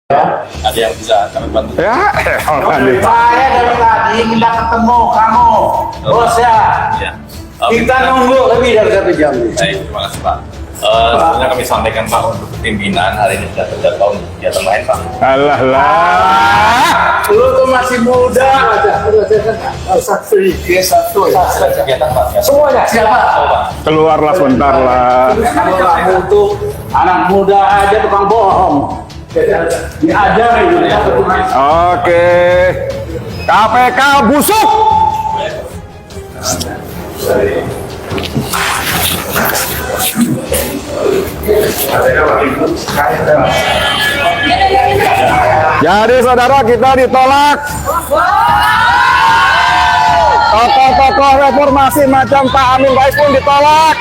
Ada yang bisa kami bantu? Ya, Saya dari tadi minta ketemu kamu, bos ya. Ya. Kita nunggu lebih dari 1 jam. Baik, terima kasih Pak. Sebenarnya kami sampaikan Pak untuk pimpinan hari ini sudah terjadwal kegiatan lain Pak. alah lah. Lu tuh masih muda. Kegiatan Pak. Semuanya siapa? Pak. Keluarlah sebentar lah. Kalau kamu tuh anak muda aja tukang bohong. Diajarin ya. Oke. KPK busuk. Jadi saudara, kita ditolak. Tokoh-tokoh reformasi macam Pak Amin Rais pun ditolak.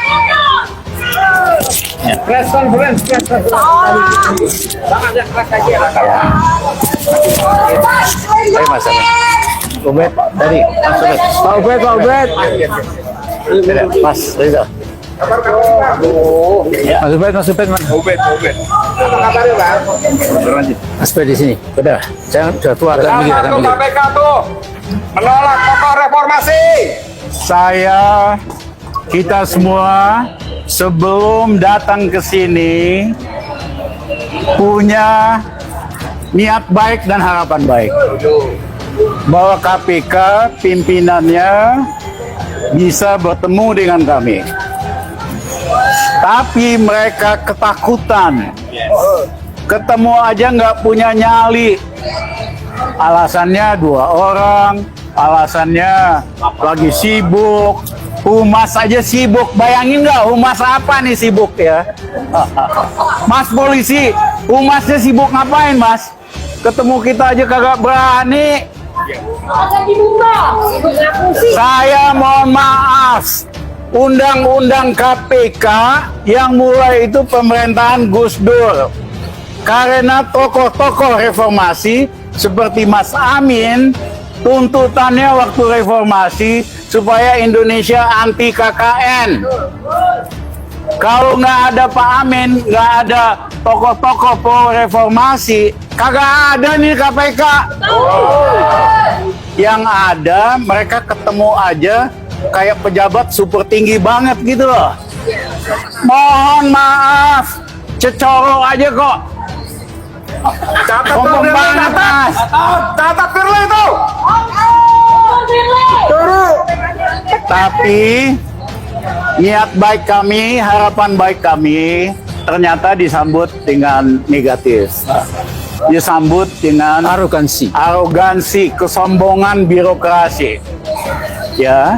Press conference. Ayo Mas Ubed dari Mas Ubed. Pak Ubed. Mas Rizal. Mas Ubed. Mas Ubed di sini. Udah, saya sudah tua dan mikir akan beli. KPK tuh menolak tokoh reformasi. Kita semua sebelum datang ke sini punya niat baik dan harapan baik bahwa KPK pimpinannya bisa bertemu dengan kami. Tapi mereka ketakutan. Ketemu aja nggak punya nyali. Alasannya 2 orang, alasannya lagi sibuk. Humas aja sibuk. Bayangin nggak humas apa nih sibuk ya? Mas polisi, humasnya sibuk ngapain Mas? Ketemu kita aja kagak berani. Saya mohon maaf. Undang-undang KPK yang mulai itu pemerintahan Gus Dur. Karena tokoh-tokoh reformasi seperti Mas Amin, tuntutannya waktu reformasi supaya Indonesia anti KKN. Kalau nggak ada Pak Amin, nggak ada tokoh-tokoh pro reformasi, kagak ada nih KPK. Yang ada mereka ketemu aja kayak pejabat super tinggi banget gitu loh. Mohon maaf, cecoro aja kok. Catat Banget Mas. Catat Firly itu. Tapi niat baik kami, harapan baik kami ternyata disambut dengan negatif. Disambut dengan arogansi, kesombongan birokrasi. Ya,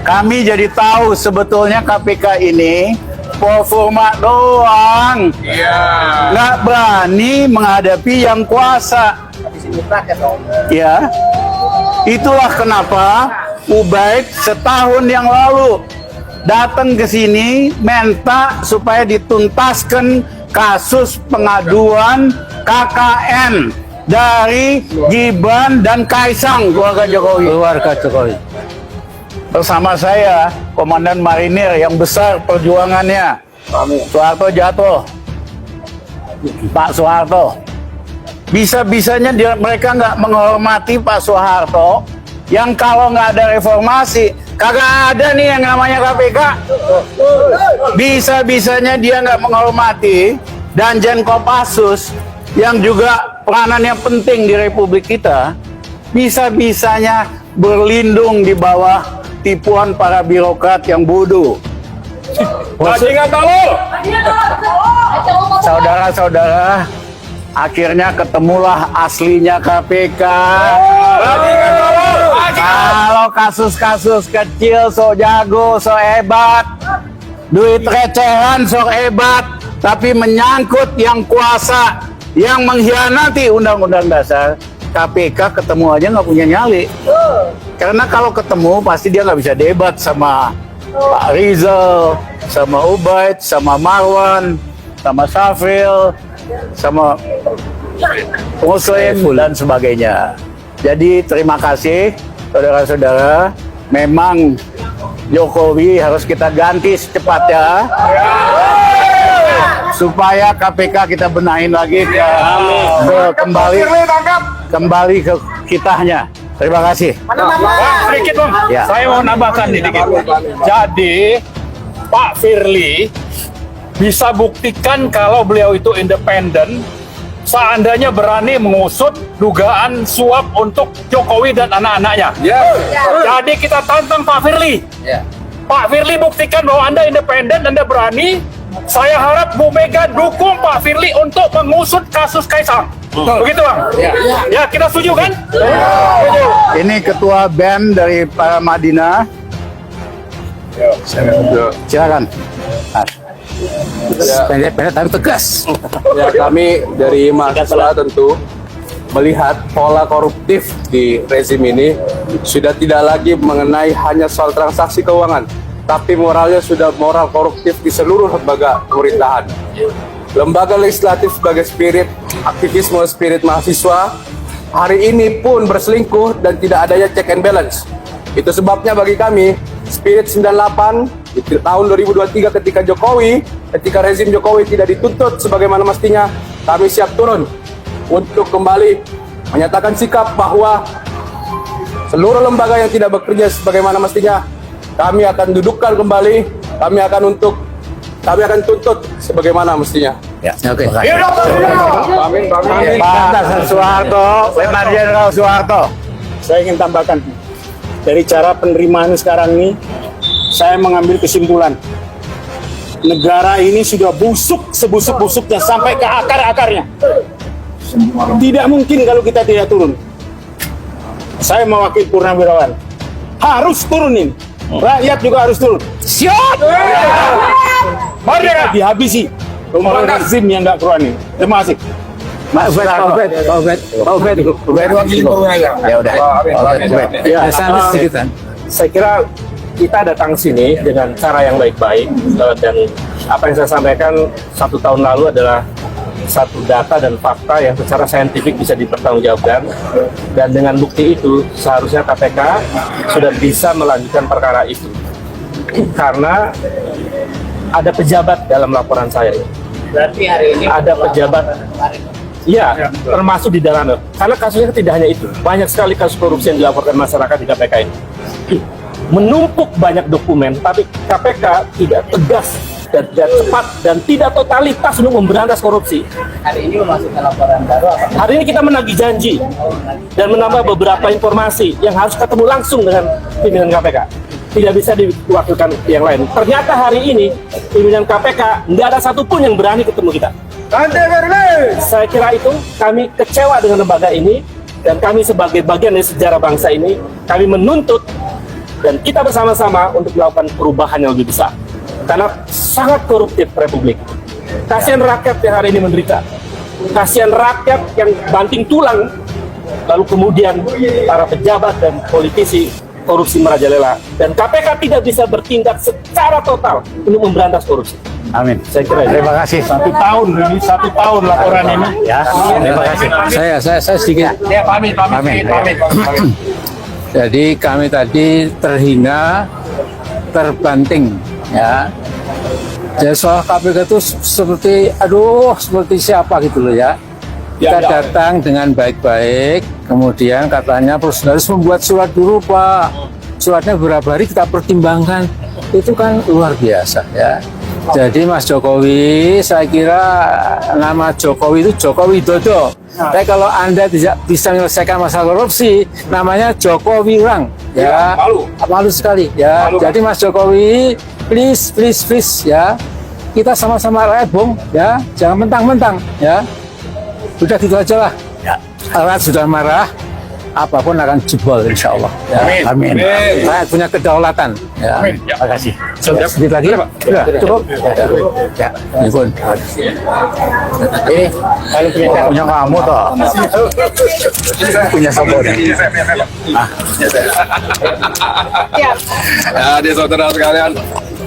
kami jadi tahu sebetulnya KPK ini performa doang. Nggak berani menghadapi yang kuasa. Ya, itulah kenapa Ubaid setahun yang lalu datang ke sini minta supaya dituntaskan kasus pengaduan KKN dari Gibran dan Kaisang keluarga Jokowi. Bersama saya, Komandan Marinir yang besar perjuangannya, Soeharto jatuh, Pak Soeharto. Bisa-bisanya mereka nggak menghormati Pak Soeharto, yang kalau nggak ada reformasi, kagak ada nih yang namanya KPK. Bisa-bisanya dia nggak menghormati Danjen Kopassus, yang juga peranannya penting di Republik kita, bisa-bisanya berlindung di bawah tipuan para birokrat yang bodoh. Saudara-saudara, akhirnya ketemulah aslinya KPK. Kalau kasus-kasus kecil so jago, so hebat, duit recehan so hebat, tapi menyangkut yang kuasa, yang mengkhianati Undang-Undang Dasar, KPK ketemu aja nggak punya nyali. Karena kalau ketemu pasti dia nggak bisa debat sama Pak Rizal, sama Ubaid, sama Marwan, sama Safril, sama Muslim dan sebagainya. Jadi terima kasih saudara-saudara. Memang Jokowi harus kita ganti secepatnya. supaya KPK kita benahin lagi kembali ke kitanya. Terima kasih. Sedikit Bang, Ya. saya mau nambahkan nih dikit. Jadi Pak Firly bisa buktikan kalau beliau itu independen seandainya berani mengusut dugaan suap untuk Jokowi dan anak-anaknya. Jadi kita tantang Pak Firly. Pak Firly buktikan bahwa Anda independen, Anda berani. Saya harap Bu Mega dukung Pak Firly untuk mengusut kasus Kaisang. Begitu Bang? Ya, kita setuju kan? Setuju. Ini ketua BEM dari Madinah. Silakan. Pendek tapi tegas. Ya, kami dari mahasiswa tentu melihat pola koruptif di rezim ini sudah tidak lagi mengenai hanya soal transaksi keuangan, tapi moralnya sudah moral koruptif di seluruh lembaga pemerintahan. Lembaga legislatif sebagai spirit aktivisme, spirit mahasiswa, hari ini pun berselingkuh dan tidak adanya check and balance. Itu sebabnya bagi kami, spirit 98 di tahun 2023 ketika rezim Jokowi tidak dituntut sebagaimana mestinya, kami siap turun untuk kembali menyatakan sikap bahwa seluruh lembaga yang tidak bekerja sebagaimana mestinya, kami akan dudukkan kembali, kami akan tuntut sebagaimana mestinya. Ya, Oke. Pak Soeharto, Letnan Jenderal Soeharto. Saya ingin tambahkan, dari cara penerimaan sekarang ini, saya mengambil kesimpulan. Negara ini sudah busuk sebusuk-busuknya sampai ke akar-akarnya. Tidak mungkin kalau kita tidak turun. Saya mewakili Purnawirawan. Harus turunin. Rakyat juga harus turun. Siap! Mari dihabisi oleh rezim yang nggak berani. Terima kasih. Pak Ubed. Ya udah. Ya, sana sedikit kan. Saya kira kita datang sini dengan cara yang baik-baik, dan apa yang saya sampaikan 1 tahun lalu adalah satu data dan fakta yang secara saintifik bisa dipertanggungjawabkan, dan dengan bukti itu seharusnya KPK sudah bisa melanjutkan perkara itu karena ada pejabat dalam laporan saya. Berarti hari ini Ada pejabat. Iya, termasuk di dalamnya. Karena kasusnya tidak hanya itu, banyak sekali kasus korupsi yang dilaporkan masyarakat di KPK ini. Menumpuk banyak dokumen, tapi KPK tidak tegas dan tidak cepat dan tidak totalitas untuk memberantas korupsi. hari ini memasukkan laporan baru apa? Hari ini kita menagih janji dan menambah beberapa informasi yang harus ketemu langsung dengan pimpinan KPK. Tidak bisa diwakilkan yang lain. Ternyata hari ini pimpinan KPK nggak ada satupun yang berani ketemu kita. Saya kira itu kami kecewa dengan lembaga ini, dan kami sebagai bagian dari sejarah bangsa ini, kami menuntut dan kita bersama-sama untuk melakukan perubahan yang lebih besar. Karena sangat koruptif Republik. Kasihan rakyat yang hari ini menderita. Kasihan rakyat yang banting tulang, lalu kemudian para pejabat dan politisi korupsi merajalela, dan KPK tidak bisa bertindak secara total untuk memberantas korupsi. Amin. Saya kira itu. Terima kasih. 1 tahun ini, 1 tahun laporan ini. Ya, terima kasih. Saya sedikit. Ya, pamit. Jadi kami tadi terhina, terbanting, ya. Jadi soal KPK itu seperti siapa gitu loh ya. Kita datang dengan baik-baik, kemudian katanya prosedur harus membuat surat dulu Pak. Suratnya berapa hari kita pertimbangkan, itu kan luar biasa ya. Jadi Mas Jokowi, saya kira nama Jokowi itu Joko Widodo. Tapi kalau Anda tidak bisa menyelesaikan masalah korupsi, namanya Joko Wirang. Ya, malu sekali. Ya, jadi Mas Jokowi, please ya, kita sama-sama rakyat bung, ya, jangan mentang-mentang, ya. Udah gitu aja lah. Ya, rakyat sudah marah, apapun akan jebol insya Allah. Ya. Amin. Rakyat punya kedaulatan. Ya. Terima kasih. Sedikit lagi, sudah cukup. Ya, Ibu. Ini punya kamu toh. Punya sabun. Jadi saudara sekalian,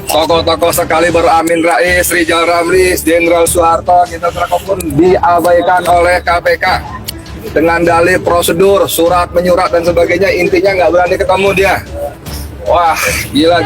tokoh-tokoh sekali Amin Rais, Rizal Ramli, Jenderal Soeharto, kita pun diabaikan oleh KPK dengan dalih prosedur, surat menyurat dan sebagainya. Intinya nggak berani ketemu dia. Wah, gila.